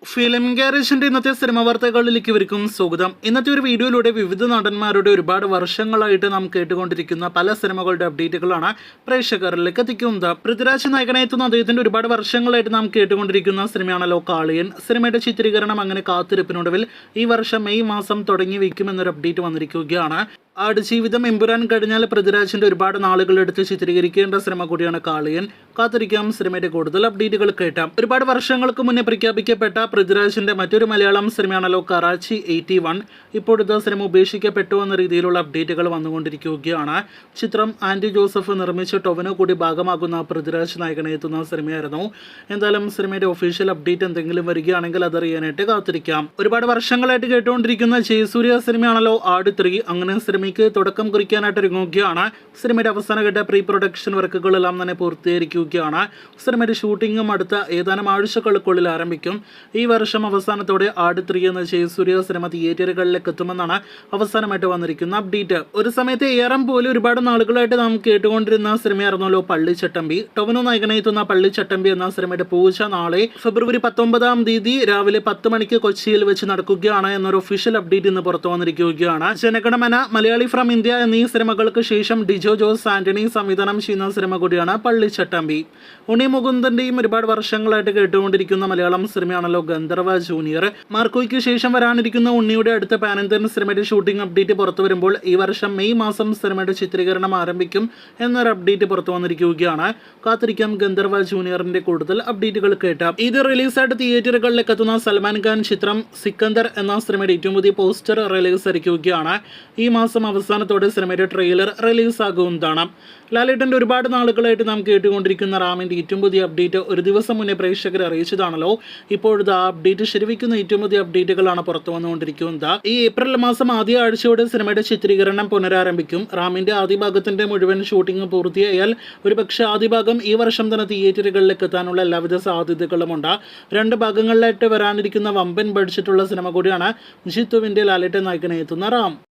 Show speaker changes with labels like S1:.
S1: Film ഗാരേജിന്റെ ഇന്നത്തെ cinema വാർത്തകളിലേക്ക് ഇവർക്കും സ്വാഗതം. ഇന്നത്തെ ഒരു വീഡിയോയിലൂടെ വിവിധ നടന്മാരുടെ ഒരുപാട് വർഷങ്ങളായിട്ട് നാം കേട്ടുകൊണ്ടിരിക്കുന്ന പല സിനിമകളുടെ അപ്ഡേറ്റുകളാണ് പ്രേക്ഷകരിലേക്ക് എത്തിക്കുന്നത്. പൃഥ്വിരാജ് നായകനായെത്തുന്ന അദ്ദേഹത്തിന്റെ ഒരുപാട് വർഷങ്ങളായിട്ട് നാം കേട്ടുകൊണ്ടിരിക്കുന്ന സിനിമയാണല്ലോ കാളിയൻ. സിനിമയുടെ ചിത്രീകരണം അങ്ങനെ കാത്തിരിപ്പിനൊടുവിൽ ഈ വർഷം മെയ് മാസം തുടങ്ങി വയ്ക്കുമെന്നൊരു അപ്ഡേറ്റ് വന്നിരിക്കുകയാണ്. ആടുജീവിതം എമ്പുരാൻ കഴിഞ്ഞാൽ പൃഥ്വിരാജിന്റെ ഒരുപാട് നാളുകളെടുത്ത് ചിത്രീകരിക്കേണ്ട സിനിമ കൂടിയാണ് കാളിയൻ. കാത്തിരിക്കാം സിനിമയുടെ കൂടുതൽ അപ്ഡേറ്റുകൾ കേട്ടാം. ഒരുപാട് വർഷങ്ങൾക്ക് മുന്നേ പ്രഖ്യാപിക്കപ്പെട്ട പൃഥ്വിരാജിന്റെ മറ്റൊരു മലയാളം സിനിമയാണല്ലോ കറാച്ചി 81. ഇപ്പോഴത്തെ സിനിമ ഉപേക്ഷിക്കപ്പെട്ടു എന്ന രീതിയിലുള്ള അപ്ഡേറ്റുകൾ വന്നുകൊണ്ടിരിക്കുകയാണ്. ചിത്രം ആൻഡി ജോസഫ് നിർമ്മിച്ച ടൊവിനോ കൂടി ഭാഗമാകുന്ന പൃഥ്വിരാജ് നായകനെത്തുന്ന സിനിമയായിരുന്നു. എന്തായാലും സിനിമയുടെ ഒഫീഷ്യൽ അപ്ഡേറ്റ് എന്തെങ്കിലും വരികയാണെങ്കിൽ അതറിയാനായിട്ട് കാത്തിരിക്കാം. ഒരുപാട് വർഷങ്ങളായിട്ട് കേട്ടുകൊണ്ടിരിക്കുന്ന ജയസൂര്യ സിനിമയാണല്ലോ ആട് 3. അങ്ങനെ സിനിമയ്ക്ക് തുടക്കം കുറിക്കാനായിട്ട് ഒരുങ്ങുകയാണ്. സിനിമയുടെ അവസാനഘട്ട പ്രീ പ്രൊഡക്ഷൻ വർക്കുകളെല്ലാം തന്നെ പൂർത്തീകരിക്കുകയാണ്. സിനിമയുടെ ഷൂട്ടിങ്ങും അടുത്ത ഏതാനും ആഴ്ചകൾക്കുള്ളിൽ ആരംഭിക്കും. ഈ വർഷം അവസാനത്തോടെ ആട് 3 എന്ന ജയസൂര്യ സിനിമ തിയേറ്ററുകളിലേക്ക് എത്തുമെന്നാണ് അവസാനമായിട്ട് വന്നിരിക്കുന്ന അപ്ഡേറ്റ്. ഒരു സമയത്ത് ഏറം പോലെ ഒരുപാട് നാളുകളായിട്ട് നാം കേട്ടുകൊണ്ടിരുന്ന സിനിമയായിരുന്നല്ലോ പള്ളിച്ചട്ടമ്പി. ടൊവിനോ നായകനെത്തുന്ന പള്ളിച്ചട്ടമ്പി എന്ന സിനിമയുടെ പൂജ നാളെ ഫെബ്രുവരി 19 തീയതി രാവിലെ 10 മണിക്ക് കൊച്ചിയിൽ വെച്ച് നടക്കുകയാണ് എന്നൊരു ഒഫീഷ്യൽ അപ്ഡേറ്റ് ഇന്ന് പുറത്തു വന്നിരിക്കുകയാണ്. ജനഗണമന, മലയാളി ഫ്രം ഇന്ത്യ എന്നീ സിനിമകൾക്ക് ശേഷം ഡിജോ ജോസ് ആന്റണി സംവിധാനം ചെയ്യുന്ന സിനിമ കൂടിയാണ് പള്ളിച്ചട്ടമ്പി. ഉണ്ണി മുകുന്ദന്റെയും ഒരുപാട് വർഷങ്ങളായിട്ട് കേട്ടുകൊണ്ടിരിക്കുന്ന മലയാളം സിനിമയാണല്ലോ ഗന്ധർവ ജൂനിയർ. മാർക്കോയ്ക്ക് ശേഷം വരാനിരിക്കുന്ന ഉണ്ണിയുടെ അടുത്ത പാനന്തൻ സിനിമയുടെ ഷൂട്ടിംഗ് അപ്ഡേറ്റ് പുറത്തു വരുമ്പോൾ ഈ വർഷം മെയ് മാസം സിനിമയുടെ ചിത്രീകരണം ആരംഭിക്കും എന്നൊരു അപ്ഡേറ്റ് പുറത്തു വന്നിരിക്കുകയാണ്. കാത്തിരിക്കാം ഗന്ധർവ ജൂനിയറിന്റെ കൂടുതൽ അപ്ഡേറ്റുകൾ കേട്ടാം. ഇത് റിലീസായിട്ട് തിയേറ്ററുകളിലേക്ക് എത്തുന്ന സൽമാൻ ഖാൻ ചിത്രം സിക്കന്ദർ എന്ന സിനിമയുടെ ഏറ്റവും പുതിയ പോസ്റ്റർ റിലീസ് ആയിരിക്കുകയാണ്. ഈ മാസം അവസാനത്തോടെ സിനിമയുടെ ട്രെയിലർ റിലീസാകുന്നതാണ്. ലാലേട്ടൻ്റെ ഒരുപാട് നാളുകളായിട്ട് നാം കേട്ടുകൊണ്ടിരിക്കുന്ന റാമിൻ്റെ ഏറ്റവും പുതിയ അപ്ഡേറ്റ് ഒരു ദിവസം മുന്നേ പ്രേക്ഷകരെ അറിയിച്ചതാണല്ലോ. ഇപ്പോഴത്തെ ആ അപ്ഡേറ്റ് ശരിവയ്ക്കുന്ന ഏറ്റവും പുതിയ അപ്ഡേറ്റുകളാണ് പുറത്തു വന്നുകൊണ്ടിരിക്കുന്നത്. ഈ ഏപ്രിൽ മാസം ആദ്യ ആഴ്ചയോടെ സിനിമയുടെ ചിത്രീകരണം പുനരാരംഭിക്കും. റാമിൻ്റെ ആദ്യ ഭാഗത്തിൻ്റെ മുഴുവൻ ഷൂട്ടിംഗ് പൂർത്തിയായാൽ ഒരുപക്ഷെ ആദ്യ ഭാഗം ഈ വർഷം തന്നെ തിയേറ്ററുകളിലേക്ക് എത്താനുള്ള എല്ലാവിധ സാധ്യതകളുമുണ്ട്. 2 ഭാഗങ്ങളിലായിട്ട് വരാനിരിക്കുന്ന വമ്പൻ ബഡ്ജറ്റുള്ള സിനിമ കൂടിയാണ് ജിത്തുവിൻ്റെ ലാലേട്ടൻ നായകനെ എത്തുന്ന റാം.